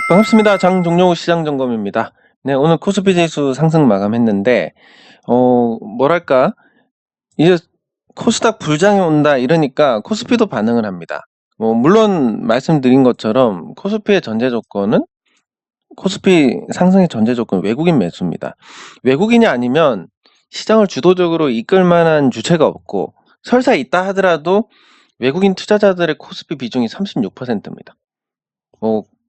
반갑습니다. 장종료 시장점검입니다. 네, 오늘 코스피 지수 상승 마감했는데, 뭐랄까, 이제 코스닥 불장이 온다 이러니까 코스피도 반응을 합니다. 물론 말씀드린 것처럼 코스피의 전제 조건은, 코스피 상승의 전제 조건은 외국인 매수입니다. 외국인이 아니면 시장을 주도적으로 이끌 만한 주체가 없고, 설사 있다 하더라도 외국인 투자자들의 코스피 비중이 36%입니다.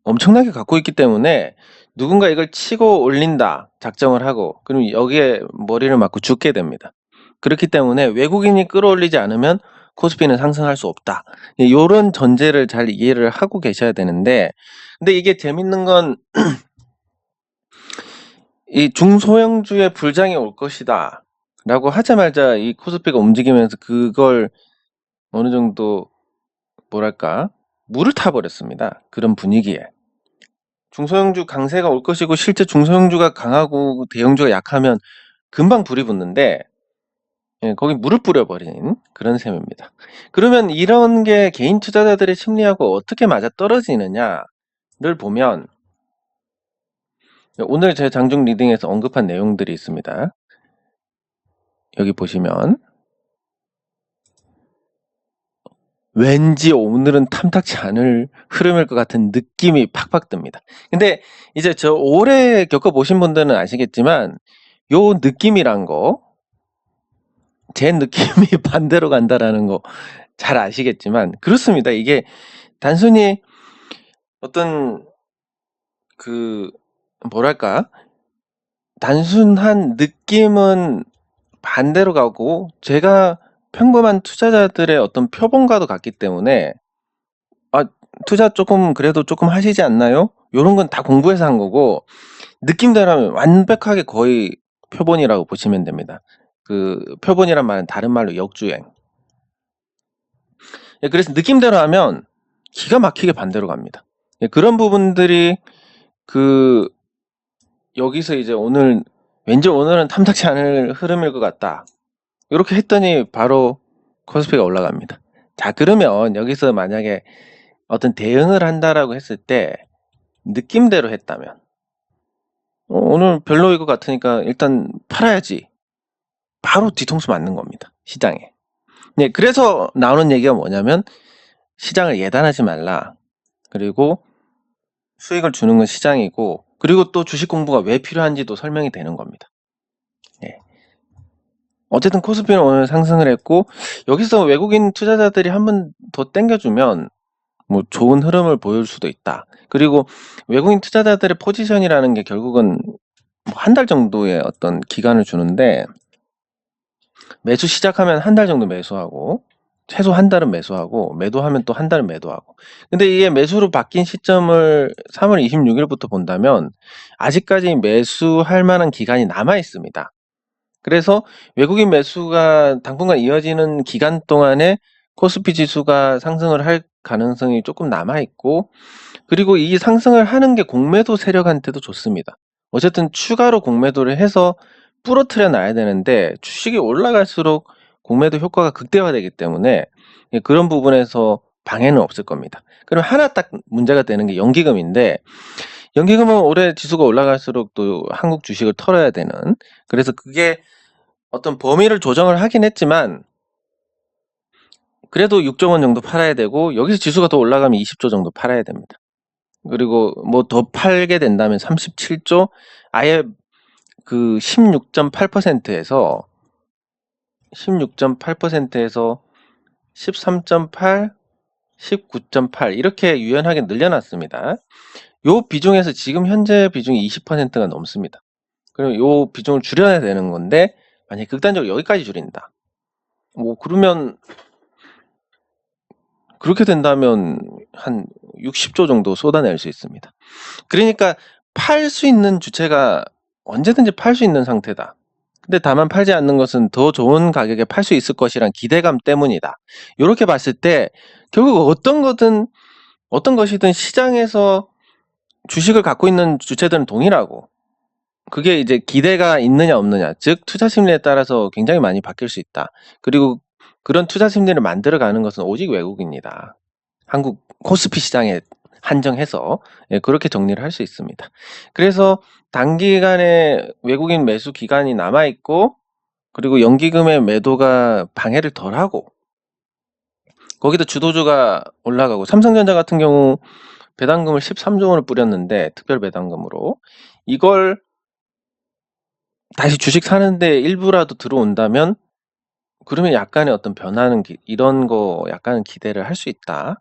엄청나게 갖고 있기 때문에 누군가 이걸 치고 올린다 작정을 하고, 그럼 여기에 머리를 맞고 죽게 됩니다. 그렇기 때문에 외국인이 끌어올리지 않으면 코스피는 상승할 수 없다. 요런 전제를 잘 이해를 하고 계셔야 되는데, 근데 이게 재밌는 건 이 중소형주의 불장이 올 것이다 라고 하자마자 이 코스피가 움직이면서 그걸 어느 정도 뭐랄까 물을 타버렸습니다. 그런 분위기에. 중소형주 강세가 올 것이고, 실제 중소형주가 강하고 대형주가 약하면 금방 불이 붙는데, 거기 물을 뿌려버린 그런 셈입니다. 그러면 이런 게 개인 투자자들의 심리하고 어떻게 맞아떨어지느냐를 보면, 오늘 제 장중 리딩에서 언급한 내용들이 있습니다. 여기 보시면 왠지 오늘은 탐탁치 않을 흐름일 것 같은 느낌이 팍팍 듭니다. 근데 이제 저 오래 겪어보신 분들은 아시겠지만, 요 느낌이란 거, 제 느낌이 반대로 간다라는 거 잘 아시겠지만 그렇습니다. 이게 단순히 어떤 뭐랄까, 단순한 느낌은 반대로 가고, 제가 평범한 투자자들의 어떤 표본과도 같기 때문에, 투자 조금 그래도 조금 하시지 않나요? 요런 건 다 공부해서 한 거고, 느낌대로 하면 완벽하게 거의 표본이라고 보시면 됩니다. 표본이란 말은 다른 말로 역주행. 그래서 느낌대로 하면 기가 막히게 반대로 갑니다. 그런 부분들이 여기서 이제 왠지 오늘은 탐탁치 않을 흐름일 것 같다, 이렇게 했더니 바로 코스피가 올라갑니다. 자, 그러면 여기서 만약에 어떤 대응을 한다라고 했을 때 느낌대로 했다면, 오늘 별로일 것 같으니까 일단 팔아야지, 바로 뒤통수 맞는 겁니다, 시장에. 네, 그래서 나오는 얘기가 뭐냐면, 시장을 예단하지 말라, 그리고 수익을 주는 건 시장이고, 그리고 또 주식 공부가 왜 필요한지도 설명이 되는 겁니다. 네. 어쨌든 코스피는 오늘 상승을 했고, 여기서 외국인 투자자들이 한 번 더 땡겨주면 좋은 흐름을 보일 수도 있다. 그리고 외국인 투자자들의 포지션이라는 게 결국은 한 달 정도의 어떤 기간을 주는데, 매수 시작하면 한 달 정도 매수하고, 최소 한 달은 매수하고, 매도하면 또 한 달은 매도하고. 근데 이게 매수로 바뀐 시점을 3월 26일부터 본다면 아직까지 매수할 만한 기간이 남아 있습니다. 그래서 외국인 매수가 당분간 이어지는 기간 동안에 코스피 지수가 상승을 할 가능성이 조금 남아 있고, 그리고 이 상승을 하는 게 공매도 세력한테도 좋습니다. 어쨌든 추가로 공매도를 해서 부러뜨려 놔야 되는데, 주식이 올라갈수록 공매도 효과가 극대화되기 때문에 그런 부분에서 방해는 없을 겁니다. 그럼 하나 딱 문제가 되는 게 연기금인데, 연기금은 올해 지수가 올라갈수록 또 한국 주식을 털어야 되는, 그래서 그게 어떤 범위를 조정을 하긴 했지만 그래도 6조 원 정도 팔아야 되고, 여기서 지수가 더 올라가면 20조 정도 팔아야 됩니다. 그리고 더 팔게 된다면 37조, 아예 16.8%에서 13.8, 19.8 이렇게 유연하게 늘려놨습니다. 요 비중에서 지금 현재 비중이 20%가 넘습니다. 그럼 요 비중을 줄여야 되는 건데, 만약에 극단적으로 여기까지 줄인다, 그러면 그렇게 된다면 한 60조 정도 쏟아낼 수 있습니다. 그러니까 팔 수 있는 주체가 언제든지 팔 수 있는 상태다. 근데 다만 팔지 않는 것은 더 좋은 가격에 팔 수 있을 것이란 기대감 때문이다. 이렇게 봤을 때 결국 어떤 것이든 시장에서 주식을 갖고 있는 주체들은 동일하고, 그게 이제 기대가 있느냐 없느냐, 즉 투자 심리에 따라서 굉장히 많이 바뀔 수 있다. 그리고 그런 투자 심리를 만들어가는 것은 오직 외국입니다. 한국 코스피 시장에 한정해서 그렇게 정리를 할 수 있습니다. 그래서 단기간에 외국인 매수 기간이 남아있고 그리고 연기금의 매도가 방해를 덜하고 거기다 주도주가 올라가고 삼성전자 같은 경우 배당금을 13조 원을 뿌렸는데 특별 배당금으로 이걸 다시 주식 사는데 일부라도 들어온다면 그러면 약간의 어떤 변화는 이런 거 약간은 기대를 할 수 있다.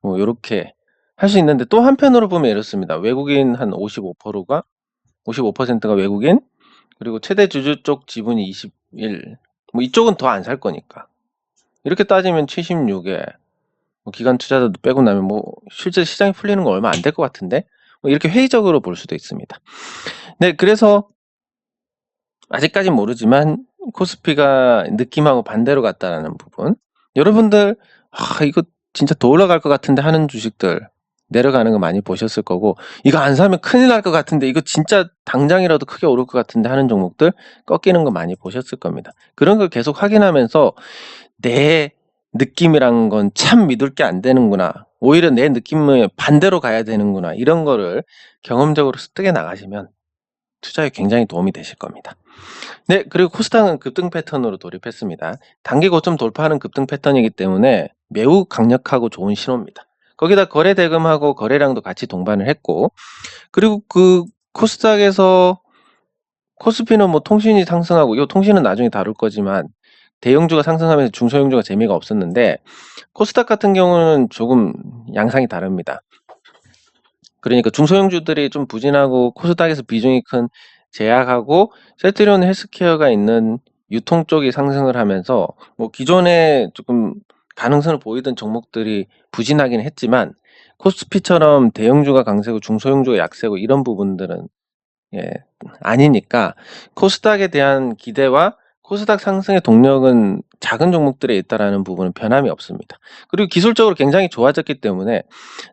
뭐 요렇게 할 수 있는데 또 한편으로 보면 이렇습니다. 외국인 한 55%가 외국인 그리고 최대 주주 쪽 지분이 21. 뭐 이쪽은 더 안 살 거니까. 이렇게 따지면 76에 뭐 기관 투자자도 빼고 나면 뭐 실제 시장이 풀리는 거 얼마 안 될 것 같은데 뭐 이렇게 회의적으로 볼 수도 있습니다. 네, 그래서 아직까진 모르지만 코스피가 느낌하고 반대로 갔다라는 부분. 여러분들 이거 진짜 더 올라갈 것 같은데 하는 주식들 내려가는 거 많이 보셨을 거고 이거 안 사면 큰일 날 것 같은데 이거 진짜 당장이라도 크게 오를 것 같은데 하는 종목들 꺾이는 거 많이 보셨을 겁니다. 그런 걸 계속 확인하면서 내 느낌이란 건 참 믿을 게 안 되는구나. 오히려 내 느낌을 반대로 가야 되는구나. 이런 거를 경험적으로 습득해 나가시면 투자에 굉장히 도움이 되실 겁니다. 네, 그리고 코스닥은 급등 패턴으로 돌입했습니다. 단기 고점 돌파하는 급등 패턴이기 때문에 매우 강력하고 좋은 신호입니다. 거기다 거래 대금하고 거래량도 같이 동반을 했고 그리고 그 코스닥에서 코스피는 뭐 통신이 상승하고 이 통신은 나중에 다룰 거지만 대형주가 상승하면서 중소형주가 재미가 없었는데 코스닥 같은 경우는 조금 양상이 다릅니다. 그러니까 중소형주들이 좀 부진하고 코스닥에서 비중이 큰 제약하고 셀트리온 헬스케어가 있는 유통 쪽이 상승을 하면서 뭐 기존에 조금 가능성을 보이던 종목들이 부진하긴 했지만 코스피처럼 대형주가 강세고 중소형주가 약세고 이런 부분들은 아니니까 코스닥에 대한 기대와 코스닥 상승의 동력은 작은 종목들에 있다라는 부분은 변함이 없습니다. 그리고 기술적으로 굉장히 좋아졌기 때문에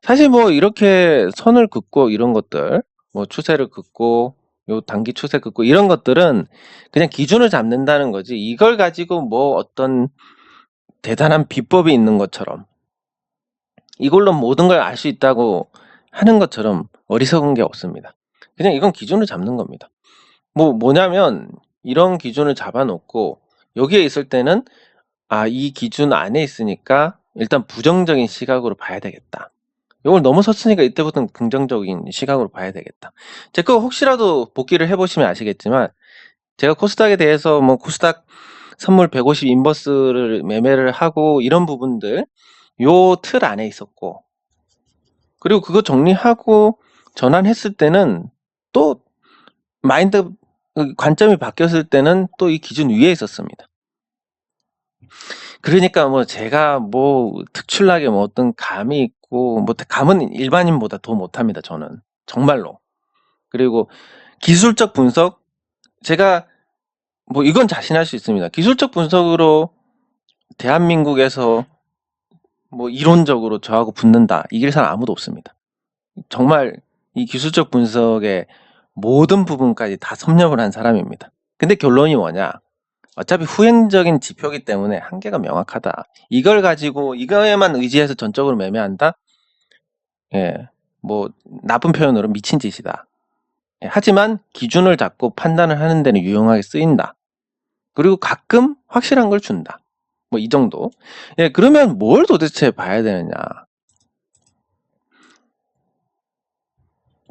사실 뭐 이렇게 선을 긋고 이런 것들 뭐 추세를 긋고 요 단기 추세 긋고 이런 것들은 그냥 기준을 잡는다는 거지 이걸 가지고 뭐 어떤 대단한 비법이 있는 것처럼 이걸로 모든 걸 알 수 있다고 하는 것처럼 어리석은 게 없습니다. 그냥 이건 기준을 잡는 겁니다. 뭐냐면 이런 기준을 잡아놓고 여기에 있을 때는 이 기준 안에 있으니까 일단 부정적인 시각으로 봐야 되겠다. 이걸 넘어섰으니까 이때부터는 긍정적인 시각으로 봐야 되겠다. 제거 혹시라도 복기를 해보시면 아시겠지만 제가 코스닥에 대해서 뭐 코스닥 선물 150 인버스를 매매를 하고 이런 부분들 요 틀 안에 있었고 그리고 그거 정리하고 전환했을 때는 또 마인드 관점이 바뀌었을 때는 또 이 기준 위에 있었습니다. 그러니까 뭐 제가 뭐 특출나게 뭐 어떤 감이 있고 뭐 감은 일반인보다 더 못합니다. 저는 정말로. 그리고 기술적 분석 제가 뭐 이건 자신할 수 있습니다. 기술적 분석으로 대한민국에서 뭐 이론적으로 저하고 붙는다 이길 사람 아무도 없습니다. 정말 이 기술적 분석의 모든 부분까지 다 섭렵을 한 사람입니다. 근데 결론이 뭐냐? 어차피 후행적인 지표이기 때문에 한계가 명확하다. 이걸 가지고 이거에만 의지해서 전적으로 매매한다? 뭐 나쁜 표현으로 미친 짓이다. 하지만 기준을 잡고 판단을 하는 데는 유용하게 쓰인다. 그리고 가끔 확실한 걸 준다. 뭐 이 정도. 그러면 뭘 도대체 봐야 되느냐?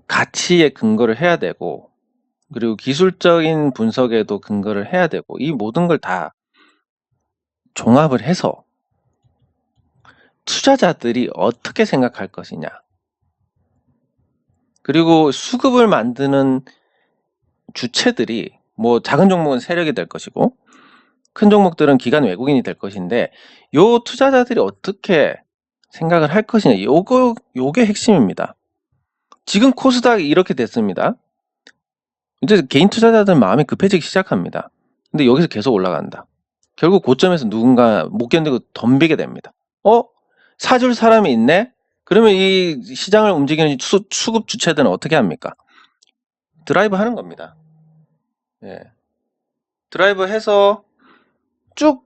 가치에 근거를 해야 되고 그리고 기술적인 분석에도 근거를 해야 되고 이 모든 걸 다 종합을 해서 투자자들이 어떻게 생각할 것이냐 그리고 수급을 만드는 주체들이 뭐 작은 종목은 세력이 될 것이고 큰 종목들은 기관 외국인이 될 것인데 요 투자자들이 어떻게 생각을 할 것이냐 요게 핵심입니다. 지금 코스닥이 이렇게 됐습니다. 이제 개인 투자자들 마음이 급해지기 시작합니다. 근데 여기서 계속 올라간다. 결국 고점에서 누군가 못 견디고 덤비게 됩니다. 사줄 사람이 있네? 그러면 이 시장을 움직이는 수급 주체들은 어떻게 합니까? 드라이브 하는 겁니다. 드라이브 해서 쭉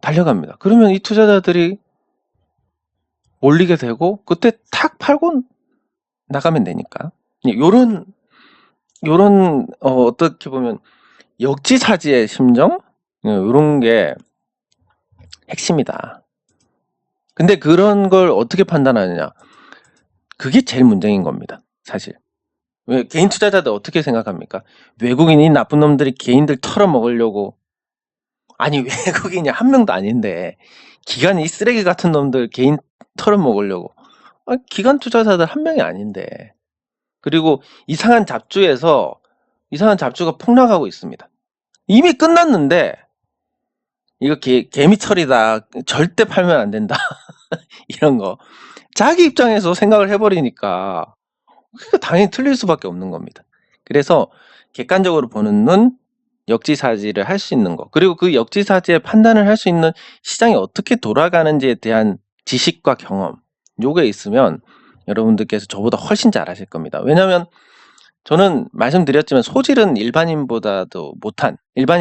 달려갑니다. 그러면 이 투자자들이 올리게 되고 그때 탁 팔고 나가면 되니까. 요런 어떻게 보면 역지사지의 심정? 요런 게 핵심이다. 근데 그런 걸 어떻게 판단하느냐? 그게 제일 문제인 겁니다. 사실. 왜 개인 투자자들 어떻게 생각합니까? 외국인이 나쁜 놈들이 개인들 털어먹으려고. 아니 외국인이 한 명도 아닌데 기관이 이 쓰레기 같은 놈들 개인 털어먹으려고. 기관 투자자들 한 명이 아닌데. 그리고 이상한 잡주가 폭락하고 있습니다. 이미 끝났는데 이거 개미철이다. 절대 팔면 안 된다. 이런 거. 자기 입장에서 생각을 해버리니까 그러니까 당연히 틀릴 수밖에 없는 겁니다. 그래서 객관적으로 보는 눈, 역지사지를 할 수 있는 거, 그리고 그 역지사지의 판단을 할 수 있는 시장이 어떻게 돌아가는지에 대한 지식과 경험, 요게 있으면 여러분들께서 저보다 훨씬 잘 아실 겁니다. 왜냐면 저는 말씀드렸지만 소질은 일반인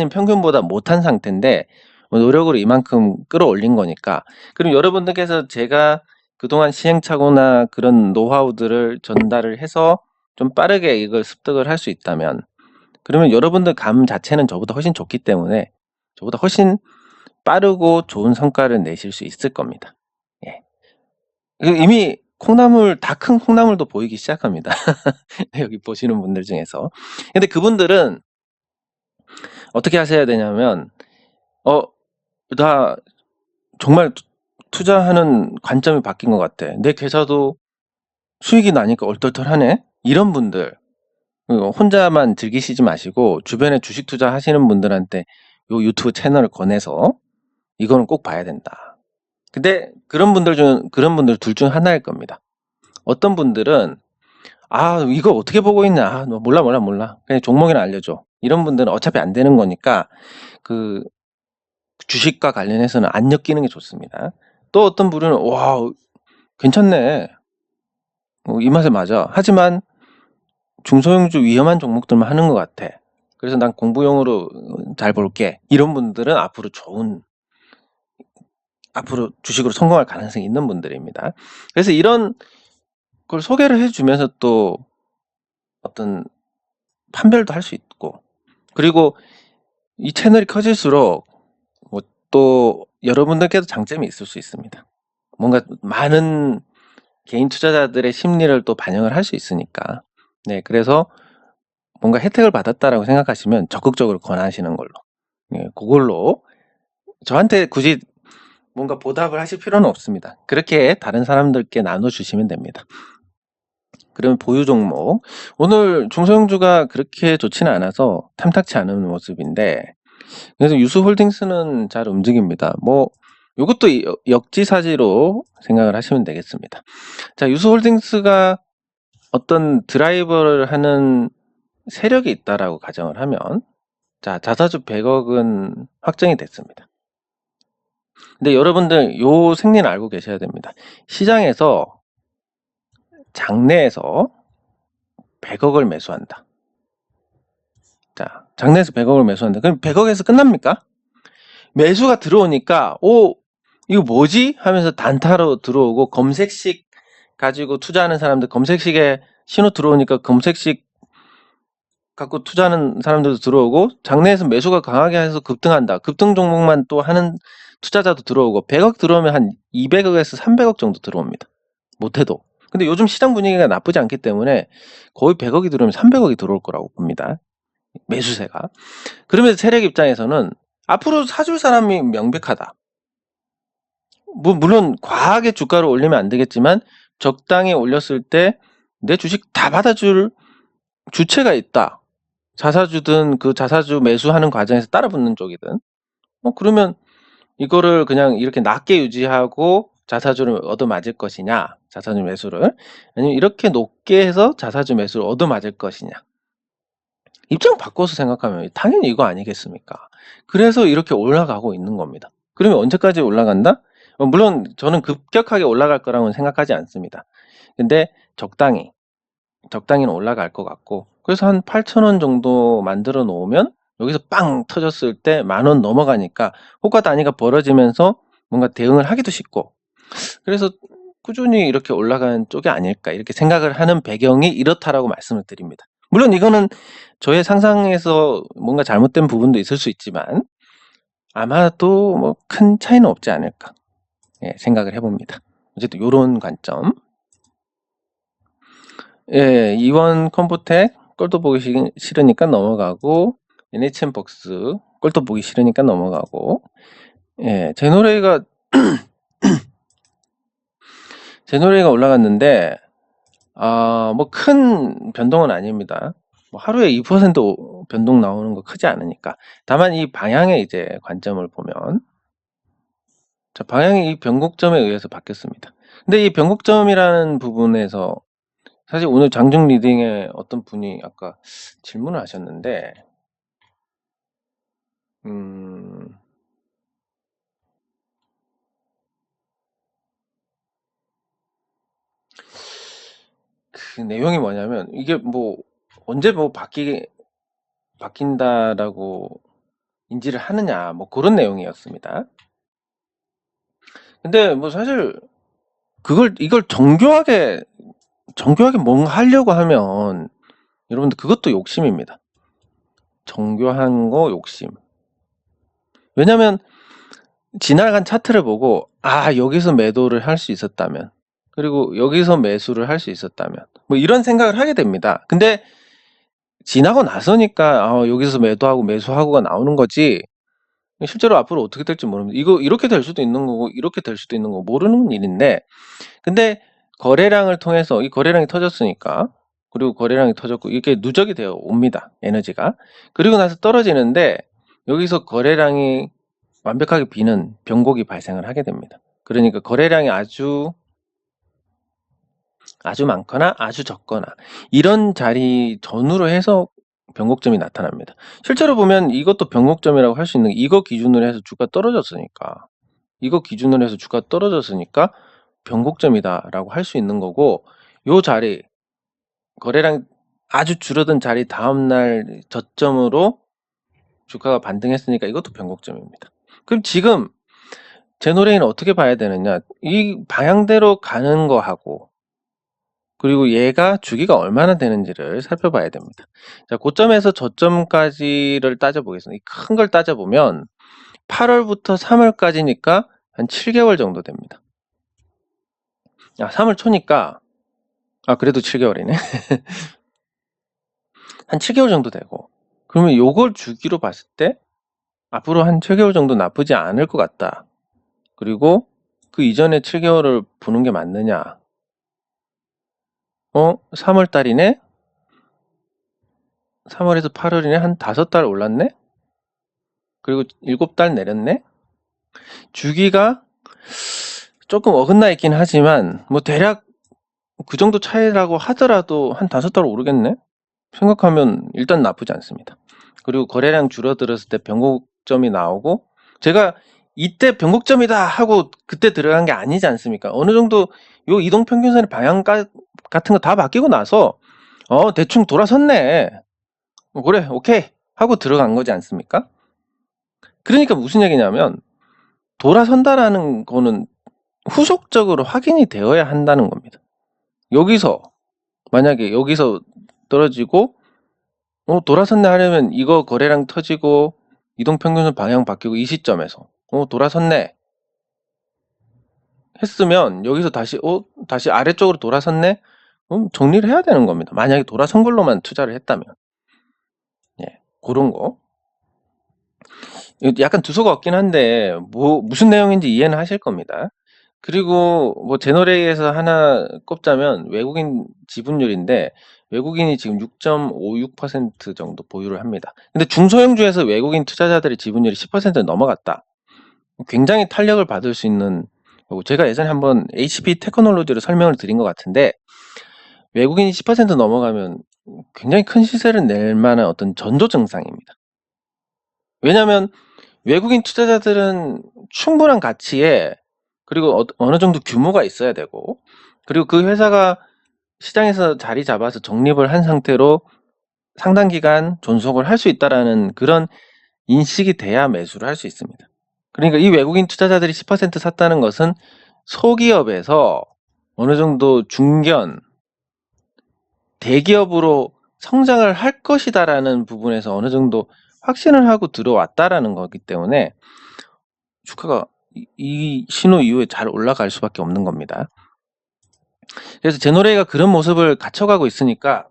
평균보다 못한 상태인데 노력으로 이만큼 끌어올린 거니까. 그럼 여러분들께서 제가 그동안 시행착오나 그런 노하우들을 전달을 해서 좀 빠르게 이걸 습득을 할 수 있다면, 그러면 여러분들 감 자체는 저보다 훨씬 좋기 때문에 저보다 훨씬 빠르고 좋은 성과를 내실 수 있을 겁니다. 예. 이미 다 큰 콩나물도 보이기 시작합니다. 여기 보시는 분들 중에서. 근데 그분들은 어떻게 하셔야 되냐면, 나 정말 투자하는 관점이 바뀐 것 같아. 내 계좌도 수익이 나니까 얼떨떨하네. 이런 분들 혼자만 즐기시지 마시고 주변에 주식 투자 하시는 분들한테 요 유튜브 채널을 권해서 이거는 꼭 봐야 된다. 근데 그런 분들 둘 중 하나일 겁니다. 어떤 분들은 이거 어떻게 보고 있냐, 너 몰라 그냥 종목이나 알려줘. 이런 분들은 어차피 안 되는 거니까 그 주식과 관련해서는 안 엮이는 게 좋습니다. 또 어떤 분은 와 괜찮네, 이 맛에 맞아. 하지만 중소형주 위험한 종목들만 하는 것 같아. 그래서 난 공부용으로 잘 볼게. 이런 분들은 앞으로 주식으로 성공할 가능성이 있는 분들입니다. 그래서 이런 걸 소개를 해주면서 또 어떤 판별도 할 수 있고, 그리고 이 채널이 커질수록 또 여러분들께도 장점이 있을 수 있습니다. 뭔가 많은 개인 투자자들의 심리를 또 반영을 할 수 있으니까. 네, 그래서 뭔가 혜택을 받았다라고 생각하시면 적극적으로 권하시는 걸로. 네, 그걸로 저한테 굳이 뭔가 보답을 하실 필요는 없습니다. 그렇게 다른 사람들께 나눠주시면 됩니다. 그러면 보유 종목, 오늘 중소형주가 그렇게 좋지는 않아서 탐탁치 않은 모습인데, 그래서 유수홀딩스는 잘 움직입니다. 요것도 역지사지로 생각을 하시면 되겠습니다. 자, 유수홀딩스가 어떤 드라이버를 하는 세력이 있다라고 가정을 하면, 자, 자사주 100억은 확정이 됐습니다. 근데 여러분들 요 생리는 알고 계셔야 됩니다. 시장에서 장내에서 100억을 매수한다. 자, 장내에서 100억을 매수한다. 그럼 100억에서 끝납니까? 매수가 들어오니까 이거 뭐지? 하면서 단타로 들어오고, 검색식 가지고 투자하는 사람들, 검색식에 신호 들어오니까 검색식 갖고 투자하는 사람들도 들어오고, 장내에서 매수가 강하게 해서 급등한다. 급등 종목만 또 하는 투자자도 들어오고, 100억 들어오면 한 200억에서 300억 정도 들어옵니다. 못해도. 근데 요즘 시장 분위기가 나쁘지 않기 때문에 거의 100억이 들어오면 300억이 들어올 거라고 봅니다. 매수세가. 그러면서 세력 입장에서는 앞으로 사줄 사람이 명백하다. 물론 과하게 주가를 올리면 안 되겠지만 적당히 올렸을 때 내 주식 다 받아줄 주체가 있다. 자사주든 그 자사주 매수하는 과정에서 따라붙는 쪽이든. 그러면 이거를 그냥 이렇게 낮게 유지하고 자사주를 얻어맞을 것이냐, 자사주 매수를, 아니면 이렇게 높게 해서 자사주 매수를 얻어맞을 것이냐. 입장 바꿔서 생각하면 당연히 이거 아니겠습니까? 그래서 이렇게 올라가고 있는 겁니다. 그러면 언제까지 올라간다? 물론 저는 급격하게 올라갈 거라고는 생각하지 않습니다. 근데 적당히는 올라갈 것 같고, 그래서 한 8,000원 정도 만들어 놓으면 여기서 빵 터졌을 때 10,000원 넘어가니까 호가 단위가 벌어지면서 뭔가 대응을 하기도 쉽고, 그래서 꾸준히 이렇게 올라가는 쪽이 아닐까 이렇게 생각을 하는 배경이 이렇다라고 말씀을 드립니다. 물론 이거는 저의 상상에서 뭔가 잘못된 부분도 있을 수 있지만 아마도 뭐 큰 차이는 없지 않을까 생각을 해봅니다. 어쨌든 요런 관점. 이원 컴포텍 꼴도 보기 싫으니까 넘어가고, NHN 벅스 꼴도 보기 싫으니까 넘어가고, 제노레이가 제노레이가 올라갔는데 뭐 큰 변동은 아닙니다. 뭐 하루에 2% 변동 나오는 거 크지 않으니까. 다만 이 방향의 이제 관점을 보면, 자, 방향이 이 변곡점에 의해서 바뀌었습니다. 근데 이 변곡점이라는 부분에서 사실 오늘 장중 리딩에 어떤 분이 아까 질문을 하셨는데, 그 내용이 뭐냐면, 이게 뭐 언제 뭐 바뀐다라고 인지를 하느냐, 뭐 그런 내용이었습니다. 근데 뭐 사실 이걸 정교하게 뭔가 하려고 하면 여러분들 그것도 욕심입니다. 정교한 거 욕심. 왜냐면 지나간 차트를 보고 여기서 매도를 할 수 있었다면, 그리고 여기서 매수를 할 수 있었다면, 뭐 이런 생각을 하게 됩니다. 근데 지나고 나서니까 여기서 매도하고 매수하고가 나오는 거지, 실제로 앞으로 어떻게 될지 모릅니다. 이거 이렇게 될 수도 있는 거고 이렇게 될 수도 있는 거고 모르는 일인데, 근데 거래량을 통해서 이 거래량이 터졌으니까, 그리고 거래량이 터졌고 이렇게 누적이 되어 옵니다. 에너지가. 그리고 나서 떨어지는데 여기서 거래량이 완벽하게 비는 변곡이 발생을 하게 됩니다. 그러니까 거래량이 아주 많거나 아주 적거나 이런 자리 전후로 해서 변곡점이 나타납니다. 실제로 보면 이것도 변곡점이라고 할 수 있는 게, 이거 기준으로 해서 주가 떨어졌으니까 변곡점이다라고 할 수 있는 거고, 요 자리 거래량 아주 줄어든 자리 다음날 저점으로 주가가 반등했으니까 이것도 변곡점입니다. 그럼 지금 제노레이는 어떻게 봐야 되느냐, 이 방향대로 가는 거하고 그리고 얘가 주기가 얼마나 되는지를 살펴봐야 됩니다. 자, 고점에서 저점까지를 따져보겠습니다. 큰 걸 따져보면 8월부터 3월까지니까 한 7개월 정도 됩니다. 3월 초니까 그래도 7개월이네. 한 7개월 정도 되고, 그러면 요걸 주기로 봤을 때 앞으로 한 7개월 정도 나쁘지 않을 것 같다. 그리고 그 이전에 7개월을 보는 게 맞느냐, 3월 달이네, 3월에서 8월이네, 한 5달 올랐네, 그리고 7달 내렸네. 주기가 조금 어긋나 있긴 하지만 뭐 대략 그 정도 차이라고 하더라도 한 5달 오르겠네 생각하면 일단 나쁘지 않습니다. 그리고 거래량 줄어들었을 때 변곡점이 나오고, 제가 이때 변곡점이다 하고 그때 들어간 게 아니지 않습니까? 어느 정도 요 이동평균선의 방향 같은 거 다 바뀌고 나서 대충 돌아섰네, 그래 오케이 하고 들어간 거지 않습니까? 그러니까 무슨 얘기냐면, 돌아선다라는 거는 후속적으로 확인이 되어야 한다는 겁니다. 만약에 여기서 떨어지고 돌아섰네 하려면 이거 거래량 터지고 이동평균선 방향 바뀌고 이 시점에서 돌아섰네 했으면, 여기서 다시 아래쪽으로 돌아섰네, 정리를 해야 되는 겁니다. 만약에 돌아선 걸로만 투자를 했다면. 그런 거. 약간 두서가 없긴 한데 무슨 내용인지 이해는 하실 겁니다. 그리고 뭐 제너레이에서 하나 꼽자면 외국인 지분율인데, 외국인이 지금 6.56% 정도 보유를 합니다. 근데 중소형주에서 외국인 투자자들의 지분율이 10%를 넘어갔다. 굉장히 탄력을 받을 수 있는 거고, 제가 예전에 한번 HP 테크놀로지로 설명을 드린 것 같은데, 외국인이 10% 넘어가면 굉장히 큰 시세를 낼 만한 어떤 전조 증상입니다. 왜냐하면 외국인 투자자들은 충분한 가치에, 그리고 어느 정도 규모가 있어야 되고, 그리고 그 회사가 시장에서 자리 잡아서 적립을 한 상태로 상당 기간 존속을 할 수 있다라는 그런 인식이 돼야 매수를 할 수 있습니다. 그러니까 이 외국인 투자자들이 10% 샀다는 것은 소기업에서 어느 정도 중견, 대기업으로 성장을 할 것이다라는 부분에서 어느 정도 확신을 하고 들어왔다라는 거기 때문에 주가가 이 신호 이후에 잘 올라갈 수밖에 없는 겁니다. 그래서 제노레이가 그런 모습을 갖춰가고 있으니까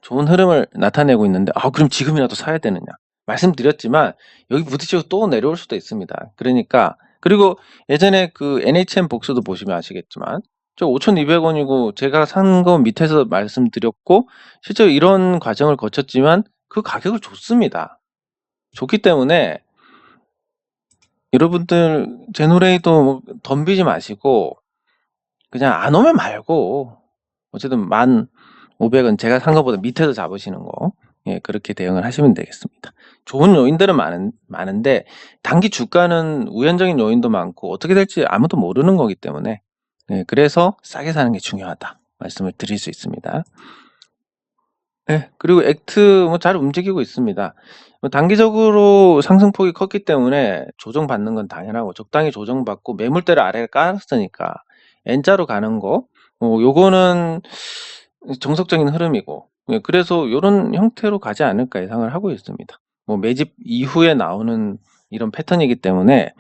좋은 흐름을 나타내고 있는데 그럼 지금이라도 사야 되느냐? 말씀드렸지만 여기 부딪히고 또 내려올 수도 있습니다. 그러니까 그리고 예전에 그 NHN 복수도 보시면 아시겠지만 저 5,200원이고 제가 산 거 밑에서 말씀드렸고 실제로 이런 과정을 거쳤지만 그 가격을 줬습니다. 줬기 때문에 여러분들 제노레이도 뭐 덤비지 마시고 그냥 안 오면 말고 어쨌든 1,500원 제가 산 것보다 밑에서 잡으시는 거 그렇게 대응을 하시면 되겠습니다. 좋은 요인들은 많은데 단기 주가는 우연적인 요인도 많고 어떻게 될지 아무도 모르는 거기 때문에 그래서 싸게 사는 게 중요하다 말씀을 드릴 수 있습니다. 그리고 액트 잘 움직이고 있습니다. 단기적으로 상승폭이 컸기 때문에 조정받는 건 당연하고 적당히 조정받고 매물대를 아래에 깔았으니까 N자로 가는 거 요거는 정석적인 흐름이고 그래서 요런 형태로 가지 않을까 예상을 하고 있습니다. 매집 이후에 나오는 이런 패턴이기 때문에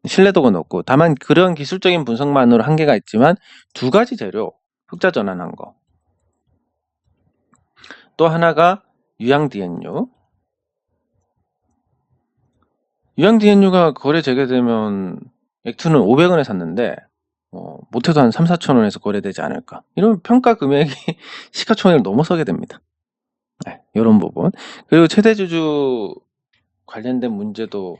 신뢰도가 높고 다만 그런 기술적인 분석만으로 한계가 있지만 두 가지 재료 흑자 전환한 거 또 하나가 유양 DNU 거래 재개되면 액투는 500원에 샀는데 못해도 한 3,4천원에서 거래되지 않을까 이런 평가 금액이 시가총액을 넘어서게 됩니다. 이런 부분 그리고 최대주주 관련된 문제도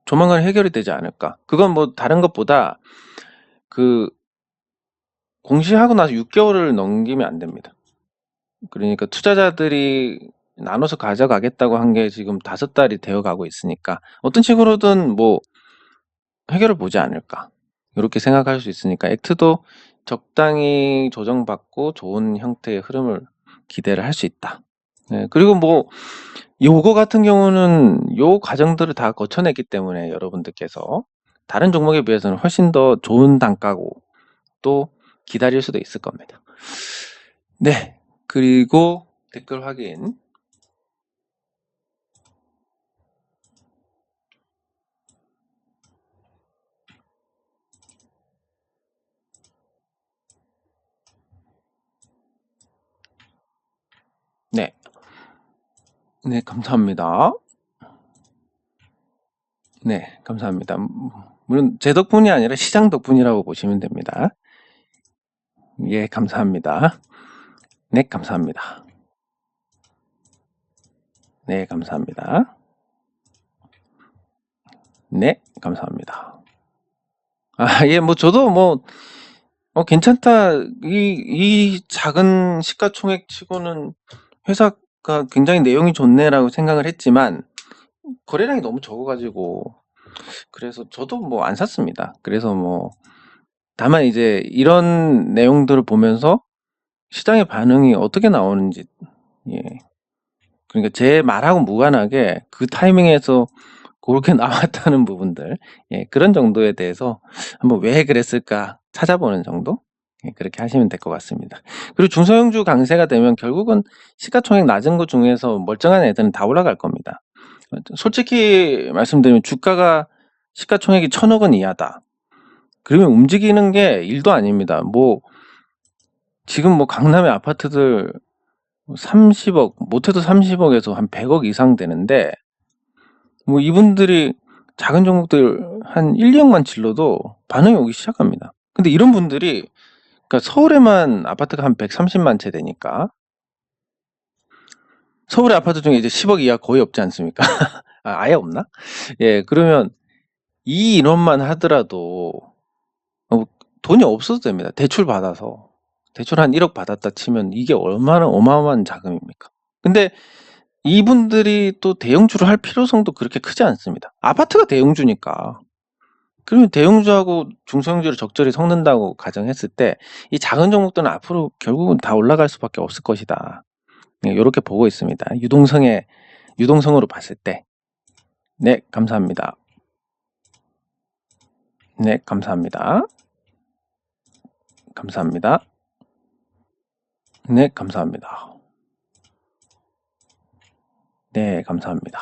조만간 해결이 되지 않을까 그건 다른 것보다 그 공시하고 나서 6개월을 넘기면 안 됩니다. 그러니까 투자자들이 나눠서 가져가겠다고 한 게 지금 5달이 되어 가고 있으니까 어떤 식으로든 해결을 보지 않을까 이렇게 생각할 수 있으니까 액트도 적당히 조정받고 좋은 형태의 흐름을 기대를 할 수 있다. 그리고 요거 같은 경우는 요 과정들을 다 거쳐냈기 때문에 여러분들께서 다른 종목에 비해서는 훨씬 더 좋은 단가고 또 기다릴 수도 있을 겁니다. 네, 그리고 댓글 확인. 네, 감사합니다. 네, 감사합니다. 물론 제 덕분이 아니라 시장 덕분이라고 보시면 됩니다. 예, 감사합니다. 네, 감사합니다. 네, 감사합니다. 네, 감사합니다. 예, 저도 괜찮다. 이 작은 시가총액 치고는 회사가 굉장히 내용이 좋네라고 생각을 했지만 거래량이 너무 적어가지고 그래서 저도 안 샀습니다. 그래서 다만 이제 이런 내용들을 보면서 시장의 반응이 어떻게 나오는지 그러니까 제 말하고 무관하게 그 타이밍에서 그렇게 나왔다는 부분들 그런 정도에 대해서 한번 왜 그랬을까 찾아보는 정도 그렇게 하시면 될 것 같습니다. 그리고 중소형주 강세가 되면 결국은 시가총액 낮은 것 중에서 멀쩡한 애들은 다 올라갈 겁니다. 솔직히 말씀드리면 주가가 시가총액이 1,000억 원 이하다. 그러면 움직이는 게 일도 아닙니다. 지금 강남의 아파트들 30억, 못해도 30억에서 한 100억 이상 되는데 이분들이 작은 종목들 한 1, 2억만 질러도 반응이 오기 시작합니다. 근데 이런 분들이 그러니까 서울에만 아파트가 한 130만 채 되니까 서울의 아파트 중에 이제 10억 이하 거의 없지 않습니까? 아예 없나? 예, 그러면 이 인원만 하더라도 돈이 없어도 됩니다. 대출 받아서 대출 한 1억 받았다 치면 이게 얼마나 어마어마한 자금입니까? 근데 이분들이 또 대형주를 할 필요성도 그렇게 크지 않습니다. 아파트가 대형주니까. 그러면 대형주하고 중소형주를 적절히 섞는다고 가정했을 때 이 작은 종목들은 앞으로 결국은 다 올라갈 수밖에 없을 것이다. 이렇게 보고 있습니다. 유동성으로 봤을 때. 네, 감사합니다. 네, 감사합니다. 감사합니다. 네, 감사합니다. 네, 감사합니다.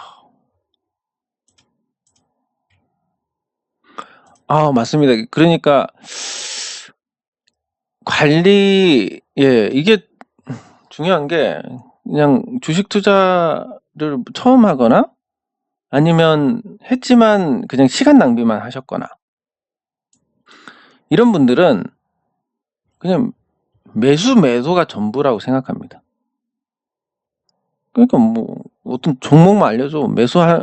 아, 맞습니다. 그러니까 관리, 예, 이게 중요한 게 그냥 주식 투자를 처음 하거나 아니면 했지만 그냥 시간 낭비만 하셨거나 이런 분들은 그냥 매수가 전부라고 생각합니다. 그러니까 뭐 어떤 종목만 알려줘,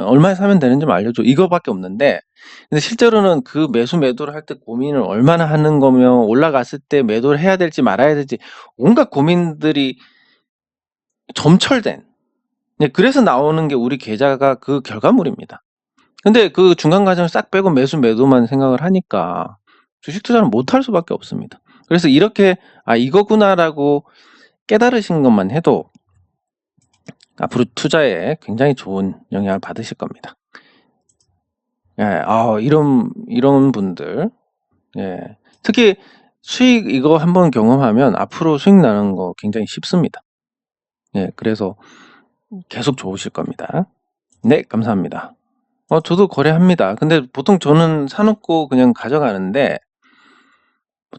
얼마에 사면 되는지만 알려줘, 이거밖에 없는데, 근데 실제로는 그 매도를 할 때 고민을 얼마나 하는 거며, 올라갔을 때 매도를 해야 될지 말아야 될지 온갖 고민들이 점철된, 그래서 나오는 게 우리 계좌가 그 결과물입니다. 근데 그 중간 과정을 싹 빼고 매도만 생각을 하니까 주식 투자는 못할 수밖에 없습니다. 그래서 이렇게 이거구나라고 깨달으신 것만 해도 앞으로 투자에 굉장히 좋은 영향을 받으실 겁니다. 예, 이런 분들, 예, 특히 수익 이거 한번 경험하면 앞으로 수익 나는 거 굉장히 쉽습니다. 예, 그래서 계속 좋으실 겁니다. 네, 감사합니다. 저도 거래합니다. 근데 보통 저는 사놓고 그냥 가져가는데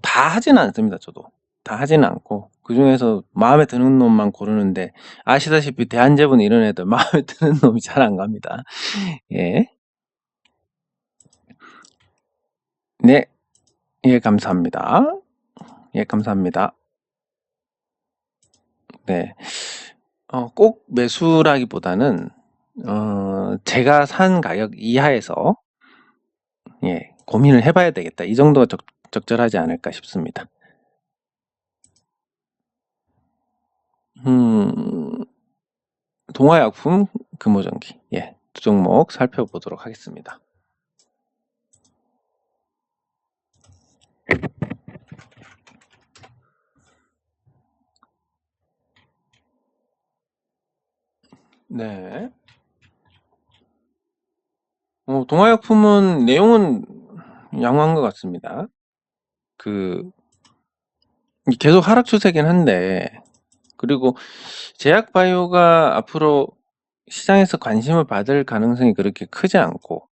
다 하지는 않습니다. 저도 다 하지는 않고 그 중에서 마음에 드는 놈만 고르는데, 아시다시피 대한제분 이런 애들 마음에 드는 놈이 잘 안 갑니다. 예, 네, 예, 감사합니다. 예, 감사합니다. 네, 꼭 매수라기보다는 제가 산 가격 이하에서 고민을 해봐야 되겠다, 이 정도가 적절하지 않을까 싶습니다. 동화약품, 금호전기, 두 종목 살펴보도록 하겠습니다. 네. 동화약품은 내용은 양호한 것 같습니다. 계속 하락 추세긴 한데, 그리고 제약바이오가 앞으로 시장에서 관심을 받을 가능성이 그렇게 크지 않고,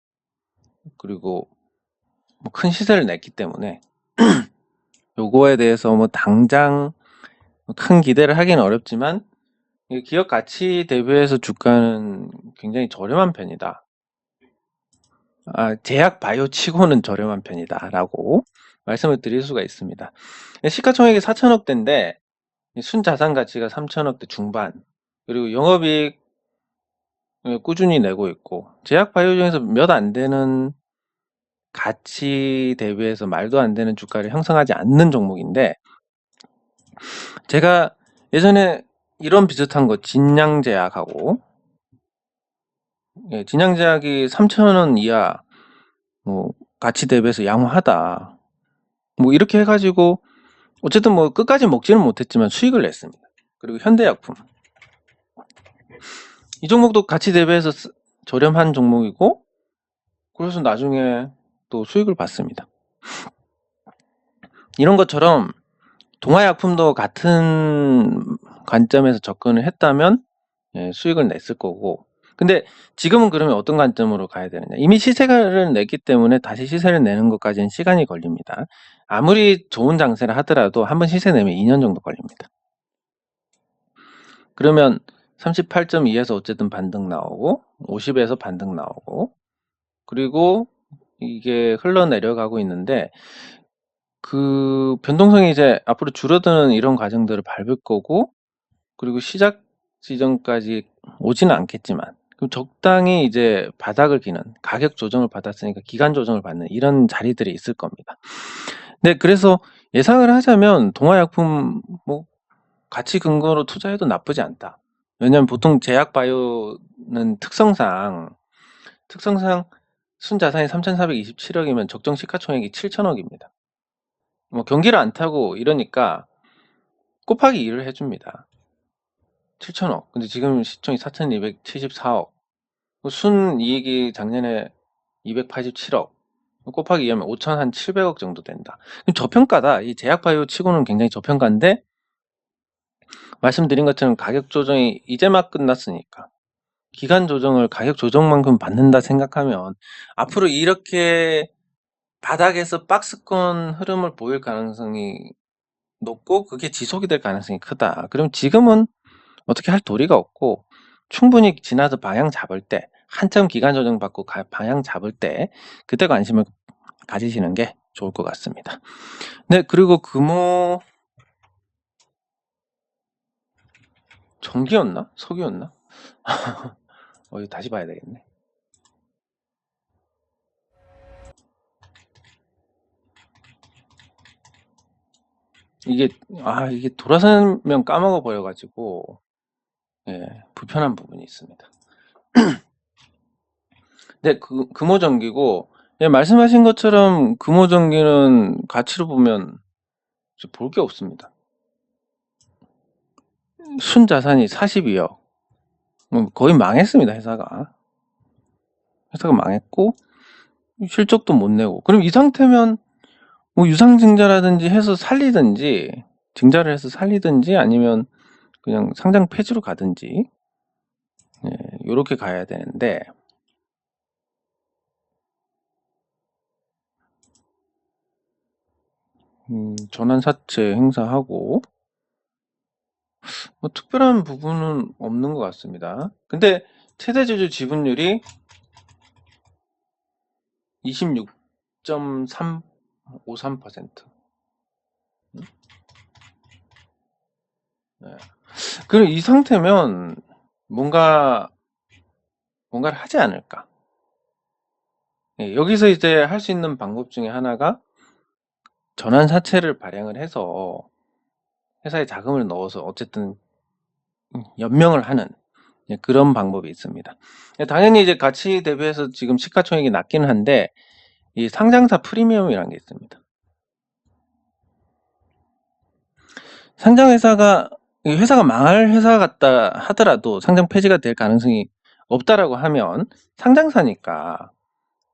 그리고 큰 시세를 냈기 때문에 요거에 대해서 당장 큰 기대를 하기는 어렵지만, 기업 가치 대비해서 주가는 굉장히 저렴한 편이다. 제약 바이오 치고는 저렴한 편이다 라고 말씀을 드릴 수가 있습니다. 시가총액이 4천억대인데 순자산 가치가 3천억대 중반, 그리고 영업이익 꾸준히 내고 있고, 제약 바이오 중에서 몇 안 되는 가치 대비해서 말도 안 되는 주가를 형성하지 않는 종목인데, 제가 예전에 이런 비슷한 거 진양제약하고, 진양제약이 3,000원 이하 가치 대비해서 양호하다, 이렇게 해가지고 어쨌든 끝까지 먹지는 못했지만 수익을 냈습니다. 그리고 현대약품, 이 종목도 가치 대비해서 저렴한 종목이고, 그래서 나중에 또 수익을 봤습니다. 이런 것처럼 동화약품도 같은 관점에서 접근을 했다면 수익을 냈을 거고, 근데 지금은 그러면 어떤 관점으로 가야 되느냐, 이미 시세를 냈기 때문에 다시 시세를 내는 것까지는 시간이 걸립니다. 아무리 좋은 장세를 하더라도 한번 시세 내면 2년 정도 걸립니다. 그러면 38.2에서 어쨌든 반등 나오고, 50에서 반등 나오고, 그리고 이게 흘러내려가고 있는데, 그 변동성이 이제 앞으로 줄어드는 이런 과정들을 밟을 거고, 그리고 시작 지점까지 오지는 않겠지만, 그럼 적당히 이제 바닥을 기는, 가격 조정을 받았으니까 기간 조정을 받는 이런 자리들이 있을 겁니다. 네, 그래서 예상을 하자면 동화약품 가치 근거로 투자해도 나쁘지 않다. 왜냐면 보통 제약 바이오는 특성상 순자산이 3,427억이면 적정 시가총액이 7천억입니다. 경기를 안 타고 이러니까 곱하기 2를 해줍니다. 7천억. 근데 지금 시총이 4,274억. 순이익이 작년에 287억. 곱하기 2하면 5,700억 정도 된다. 그럼 저평가다. 이 제약바이오 치고는 굉장히 저평가인데 말씀드린 것처럼 가격 조정이 이제 막 끝났으니까 기간 조정을 가격 조정만큼 받는다 생각하면 앞으로 이렇게 바닥에서 박스권 흐름을 보일 가능성이 높고 그게 지속이 될 가능성이 크다. 그럼 지금은 어떻게 할 도리가 없고 충분히 지나서 방향 잡을 때 한참 기간 조정 받고 방향 잡을 때 그때 관심을 가지시는 게 좋을 것 같습니다. 네, 그리고 금호 전기였나? 석유였나? 이거 다시 봐야 되겠네. 이게 돌아서면 까먹어 버려가지고 예, 불편한 부분이 있습니다. 네, 금호전기고 예, 말씀하신 것처럼 금호전기는 가치로 보면 볼 게 없습니다. 순자산이 42억. 거의 망했습니다, 회사가. 회사가 망했고 실적도 못 내고. 그럼 이 상태면 뭐 유상증자라든지 해서 살리든지 증자를 해서 살리든지 아니면 그냥 상장 폐지로 가든지 예, 요렇게 가야 되는데 전환사채 행사하고 뭐 특별한 부분은 없는 것 같습니다. 근데 최대주주 지분율이 26.353%. 네. 그럼 이 상태면 뭔가를 하지 않을까? 예, 여기서 이제 할 수 있는 방법 중에 하나가 전환사채를 발행을 해서 회사에 자금을 넣어서 어쨌든 연명을 하는 그런 방법이 있습니다. 당연히 이제 가치 대비해서 지금 시가총액이 낮기는 한데 이 상장사 프리미엄이라는 게 있습니다. 상장회사가 회사가 망할 회사 같다 하더라도 상장 폐지가 될 가능성이 없다라고 하면 상장사니까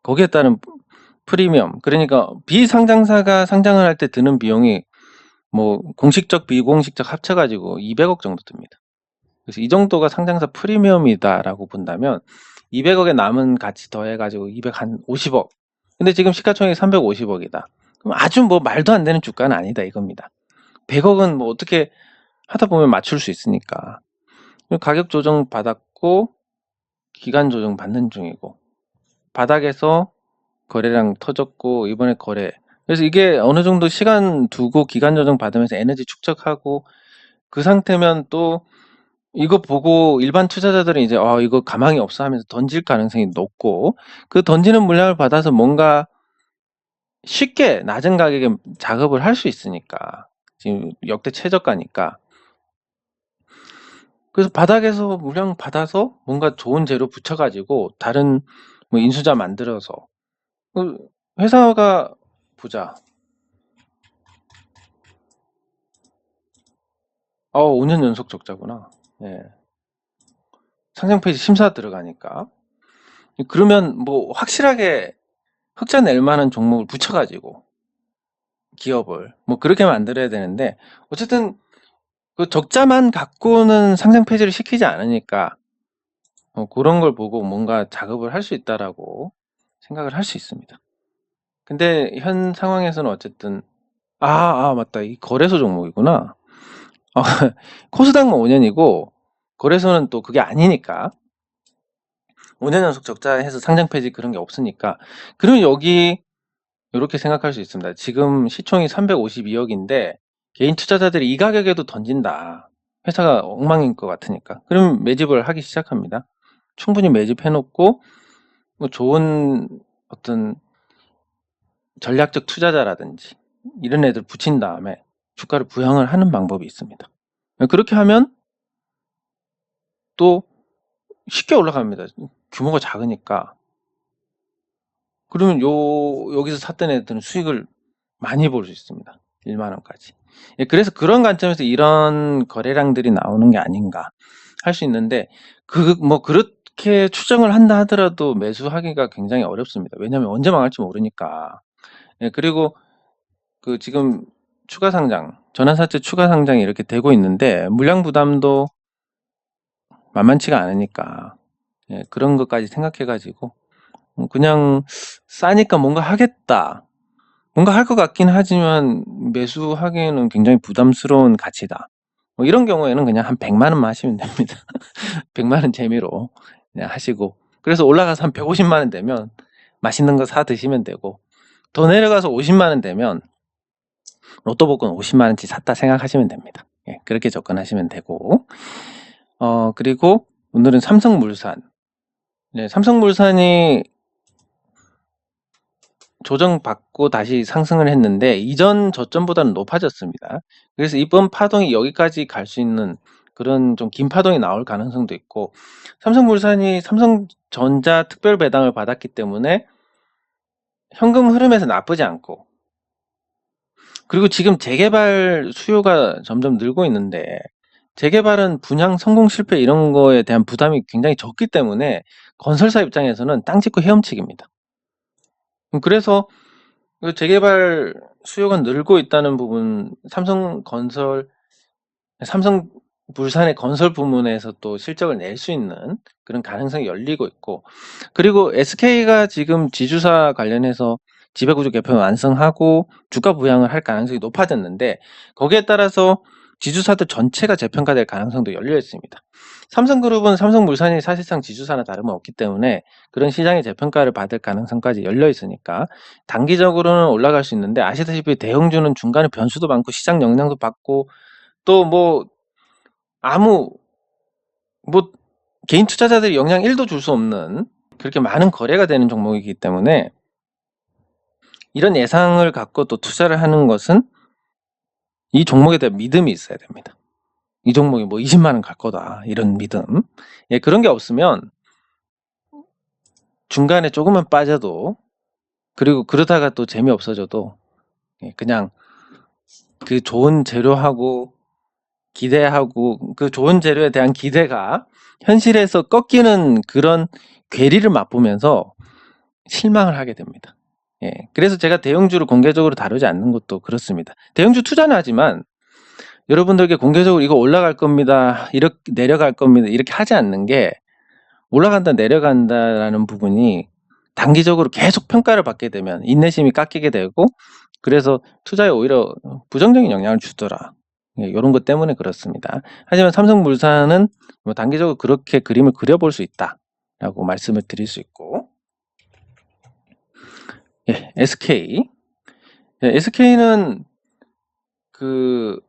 거기에 따른 프리미엄, 그러니까 비상장사가 상장을 할 때 드는 비용이 뭐 공식적 비공식적 합쳐가지고 200억 정도 듭니다. 그래서 이 정도가 상장사 프리미엄이다라고 본다면 200억에 남은 가치 더해가지고 250억. 근데 지금 시가총액이 350억이다. 그럼 아주 뭐 말도 안 되는 주가는 아니다 이겁니다. 100억은 뭐 어떻게 하다 보면 맞출 수 있으니까. 가격 조정 받았고 기간 조정 받는 중이고 바닥에서 거래량 터졌고 이번에 거래. 그래서 이게 어느 정도 시간 두고 기간 조정 받으면서 에너지 축적하고 그 상태면 또 이거 보고 일반 투자자들은 이제 이거 가망이 없어 하면서 던질 가능성이 높고 그 던지는 물량을 받아서 뭔가 쉽게 낮은 가격에 작업을 할 수 있으니까 지금 역대 최저가니까 그래서 바닥에서 물량 받아서 뭔가 좋은 재료 붙여가지고 다른 뭐 인수자 만들어서 회사가 보자. 5년 연속 적자구나. 예. 상장 폐지 심사 들어가니까. 그러면 뭐 확실하게 흑자 낼 만한 종목을 붙여가지고 기업을 뭐 그렇게 만들어야 되는데 어쨌든 그 적자만 갖고는 상장 폐지를 시키지 않으니까 그런 걸 보고 뭔가 작업을 할 수 있다라고 생각을 할 수 있습니다. 근데 현 상황에서는 어쨌든 맞다. 이 거래소 종목이구나. 코스닥만 5년이고 거래소는 또 그게 아니니까 5년 연속 적자해서 상장 폐지 그런 게 없으니까 그러면 여기 이렇게 생각할 수 있습니다. 지금 시총이 352억인데 개인 투자자들이 이 가격에도 던진다. 회사가 엉망인 것 같으니까. 그럼 매집을 하기 시작합니다. 충분히 매집해놓고 뭐 좋은 어떤 전략적 투자자라든지 이런 애들 붙인 다음에 주가를 부양을 하는 방법이 있습니다. 그렇게 하면 또 쉽게 올라갑니다. 규모가 작으니까. 그러면 여기서 샀던 애들은 수익을 많이 볼 수 있습니다. 1만 원까지. 그래서 그런 관점에서 이런 거래량들이 나오는 게 아닌가 할 수 있는데 그렇게 추정을 한다 하더라도 매수하기가 굉장히 어렵습니다. 왜냐하면 언제 망할지 모르니까. 예, 그리고 그 지금 추가 상장, 전환사채 추가 상장이 이렇게 되고 있는데 물량 부담도 만만치가 않으니까 예, 그런 것까지 생각해 가지고 그냥 싸니까 뭔가 하겠다. 뭔가 할 것 같긴 하지만 매수하기에는 굉장히 부담스러운 가치다. 뭐 이런 경우에는 그냥 한 100만 원만 하시면 됩니다. 100만 원 재미로 그냥 하시고 그래서 올라가서 한 150만 원 되면 맛있는 거 사 드시면 되고 더 내려가서 50만 원 되면 로또 복권 50만 원치 샀다 생각하시면 됩니다. 예, 그렇게 접근하시면 되고 그리고 오늘은 삼성물산. 네, 삼성물산이 조정받고 다시 상승을 했는데 이전 저점보다는 높아졌습니다. 그래서 이번 파동이 여기까지 갈 수 있는 그런 좀 긴 파동이 나올 가능성도 있고 삼성물산이 삼성전자 특별 배당을 받았기 때문에 현금 흐름에서 나쁘지 않고 그리고 지금 재개발 수요가 점점 늘고 있는데 재개발은 분양 성공 실패 이런 거에 대한 부담이 굉장히 적기 때문에 건설사 입장에서는 땅 짓고 헤엄치기입니다. 그래서 재개발 수요가 늘고 있다는 부분 삼성물산의 건설 부문에서 또 실적을 낼 수 있는 그런 가능성이 열리고 있고 그리고 SK가 지금 지주사 관련해서 지배구조 개편 완성하고 주가 부양을 할 가능성이 높아졌는데 거기에 따라서 지주사들 전체가 재평가될 가능성도 열려 있습니다. 삼성그룹은 삼성물산이 사실상 지주사나 다름없기 때문에 그런 시장의 재평가를 받을 가능성까지 열려 있으니까 단기적으로는 올라갈 수 있는데 아시다시피 대형주는 중간에 변수도 많고 시장 영향도 받고 또 뭐 개인 투자자들이 영향 1도 줄 수 없는 그렇게 많은 거래가 되는 종목이기 때문에 이런 예상을 갖고 또 투자를 하는 것은 이 종목에 대한 믿음이 있어야 됩니다. 이 종목이 뭐 20만 원 갈 거다 이런 믿음. 예, 그런 게 없으면 중간에 조금만 빠져도 그리고 그러다가 또 재미없어져도 그냥 그 좋은 재료하고 기대하고 그 좋은 재료에 대한 기대가 현실에서 꺾이는 그런 괴리를 맛보면서 실망을 하게 됩니다. 예, 그래서 제가 대형주를 공개적으로 다루지 않는 것도 그렇습니다. 대형주 투자는 하지만 여러분들에게 공개적으로 이거 올라갈 겁니다. 이렇게 내려갈 겁니다. 이렇게 하지 않는 게 올라간다 내려간다라는 부분이 단기적으로 계속 평가를 받게 되면 인내심이 깎이게 되고 그래서 투자에 오히려 부정적인 영향을 주더라. 예, 이런 것 때문에 그렇습니다. 하지만 삼성물산은 뭐 단기적으로 그렇게 그림을 그려볼 수 있다라고 말씀을 드릴 수 있고 예, SK. 예, SK는 그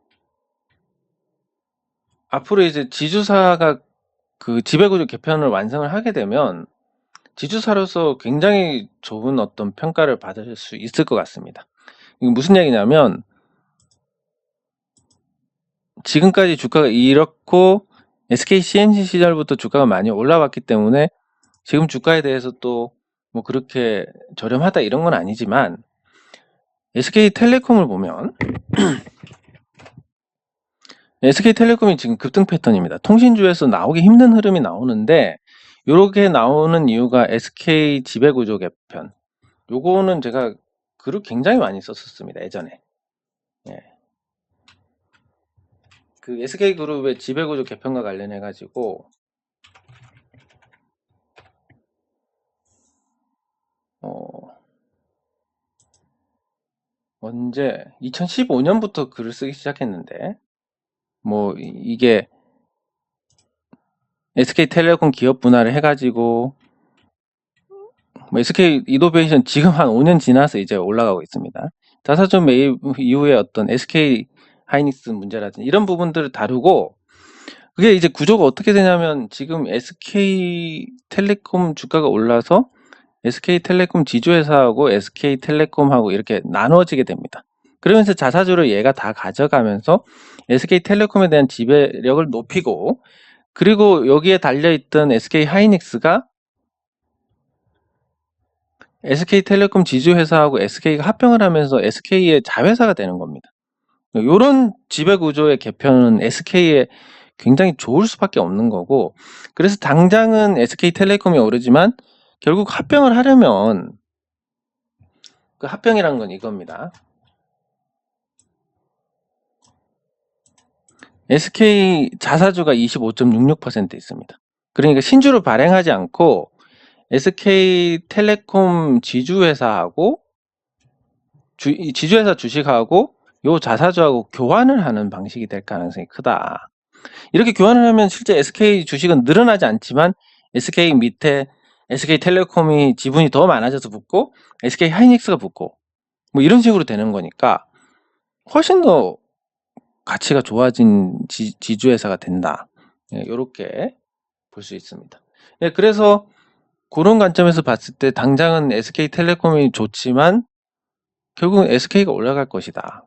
앞으로 이제 지주사가 그 지배구조 개편을 완성을 하게 되면 지주사로서 굉장히 좋은 어떤 평가를 받을 수 있을 것 같습니다. 이게 무슨 얘기냐면 지금까지 주가가 이렇고 SK CNC 시절부터 주가가 많이 올라왔기 때문에 지금 주가에 대해서 또 뭐 그렇게 저렴하다 이런 건 아니지만 SK텔레콤을 보면 SK텔레콤이 지금 급등 패턴입니다. 통신주에서 나오기 힘든 흐름이 나오는데 이렇게 나오는 이유가 SK 지배구조 개편. 요거는 제가 글을 굉장히 많이 썼었습니다. 예전에. 예. 그 SK그룹의 지배구조 개편과 관련해 가지고 언제 2015년부터 글을 쓰기 시작했는데 뭐 이게 SK텔레콤 기업 분할을 해가지고 뭐 SK 이노베이션 지금 한 5년 지나서 이제 올라가고 있습니다. 자사주 매입 이후에 어떤 SK 하이닉스 문제라든지 이런 부분들을 다루고 그게 이제 구조가 어떻게 되냐면 지금 SK텔레콤 주가가 올라서 SK텔레콤 지주회사하고 SK텔레콤하고 이렇게 나누어지게 됩니다. 그러면서 자사주를 얘가 다 가져가면서 SK텔레콤에 대한 지배력을 높이고 그리고 여기에 달려있던 SK하이닉스가 SK텔레콤 지주회사하고 SK가 합병을 하면서 SK의 자회사가 되는 겁니다. 이런 지배구조의 개편은 SK의 굉장히 좋을 수밖에 없는 거고, 그래서 당장은 SK텔레콤이 오르지만 결국 합병을 하려면, 그 합병이란 건 이겁니다. SK 자사주가 25.66% 있습니다. 그러니까 신주를 발행하지 않고 SK텔레콤 지주회사하고 지주회사 주식하고 요 자사주하고 교환을 하는 방식이 될 가능성이 크다. 이렇게 교환을 하면 실제 SK 주식은 늘어나지 않지만 SK 밑에 SK텔레콤이 지분이 더 많아져서 붙고 SK하이닉스가 붙고 뭐 이런 식으로 되는 거니까 훨씬 더 가치가 좋아진 지주회사가 된다. 이렇게 볼 수 있습니다. 그래서 그런 관점에서 봤을 때 당장은 SK텔레콤이 좋지만 결국은 SK가 올라갈 것이다.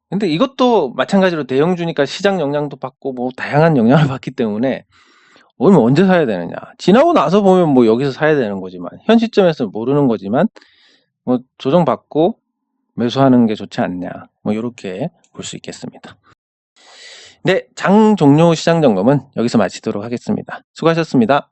근데 이것도 마찬가지로 대형주니까 시장 영향도 받고 뭐 다양한 영향을 받기 때문에 오늘 언제 사야 되느냐. 지나고 나서 보면 뭐 여기서 사야 되는 거지만 현 시점에서는 모르는 거지만 뭐 조정받고 매수하는 게 좋지 않냐. 뭐 이렇게 볼 수 있겠습니다. 네, 장 종료 시장 점검은 여기서 마치도록 하겠습니다. 수고하셨습니다.